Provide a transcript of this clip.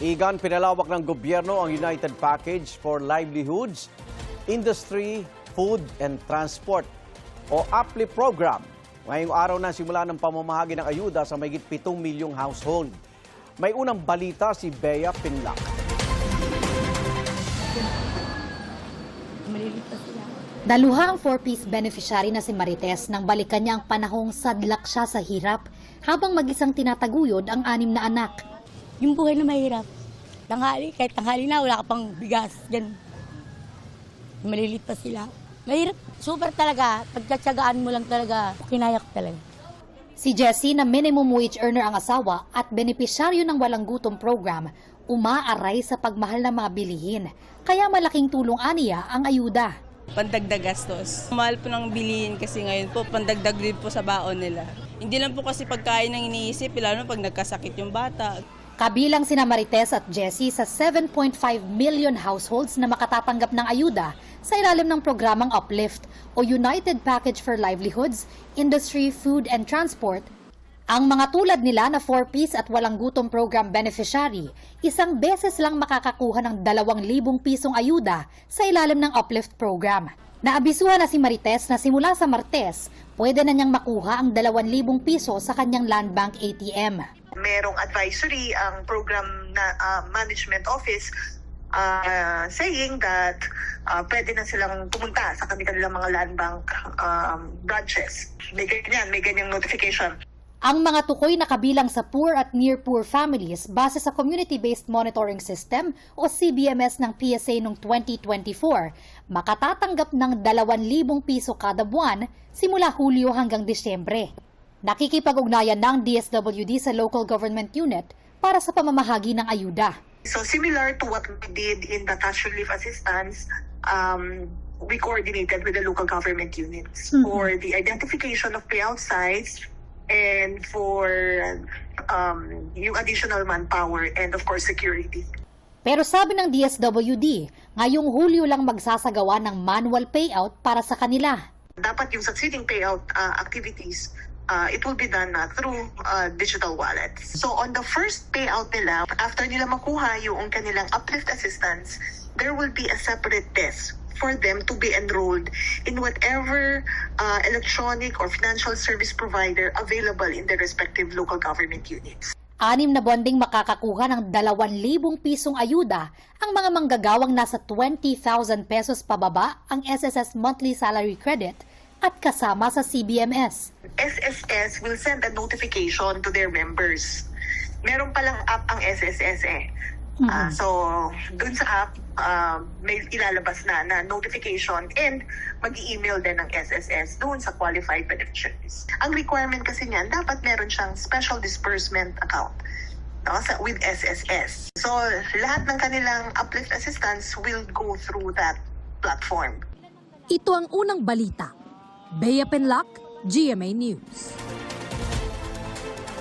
Igan, pinalawak ng gobyerno ang United Package for Livelihoods, Industry, Food and Transport o APLI program. Ngayong araw na simula ng pamamahagi ng ayuda sa mahigit 7 milyong household. May unang balita si Bea Pinlac. Daluha ang 4-piece beneficiary na si Marites nang balikan niya ang panahong sadlak siya sa hirap habang mag-isang tinataguyod ang 6 na anak. Yung buhay na mahirap. Kahit tanghali na, wala ka pang bigas. Yan. Malilit pa sila. Mahirap. Super talaga. Pagkatsagaan mo lang talaga, kinayak talaga. Si Jessie na minimum wage earner ang asawa at benepisyaryo ng walang gutom program, umaaray sa pagmahal ng mga bilihin. Kaya malaking tulong aniya ang ayuda. Pandagdag gastos. Mahal po ng bilihin kasi ngayon po, pandagdag din po sa baon nila. Hindi lang po kasi pagkain ang iniisip, lalo pag nagkasakit yung bata. Kabilang sina Marites at Jessie sa 7.5 million households na makatatanggap ng ayuda sa ilalim ng programang Uplift o United Package for Livelihoods, Industry, Food and Transport. Ang mga tulad nila na 4-piece at walang gutom program beneficiary, isang beses lang makakakuha ng 2,000 pisong ayuda sa ilalim ng Uplift program. Naabisuhan na si Marites na simula sa Martes, pwede na niyang makuha ang 2,000 piso sa kanyang Land Bank ATM. Merong advisory ang program na management office saying that pwede na silang pumunta sa kanilang mga land bank branches. May ganyang notification. Ang mga tukoy na kabilang sa poor at near poor families base sa Community-Based Monitoring System o CBMS ng PSA noong 2024, makatatanggap ng 2,000 piso kada buwan simula Hulyo hanggang Disyembre. Nakikipag-ugnayan ng DSWD sa local government unit para sa pamamahagi ng ayuda. So similar to what we did in the cash relief assistance, we coordinated with the local government units for the identification of payout sites and for yung additional manpower and of course security. Pero sabi ng DSWD, ngayong Hulyo lang magsasagawa ng manual payout para sa kanila. Dapat yung succeeding payout activities, it will be done through digital wallets. So on the first payout nila, after nila makuha yung kanilang uplift assistance, there will be a separate desk for them to be enrolled in whatever electronic or financial service provider available in their respective local government units. 6 na buwan ding makakakuha ng 2,000 pisong ayuda ang mga manggagawang nasa 20,000 pesos pababa ang SSS monthly salary credit at kasama sa CBMS. SSS will send a notification to their members. Meron palang app ang SSS eh. So, dun sa app, may ilalabas na notification and mag-i-email din ng SSS dun sa qualified beneficiaries. Ang requirement kasi niyan, dapat meron siyang special disbursement account with SSS. So, lahat ng kanilang uplift assistance will go through that platform. Ito ang unang balita. Bea Pinlac, GMA News.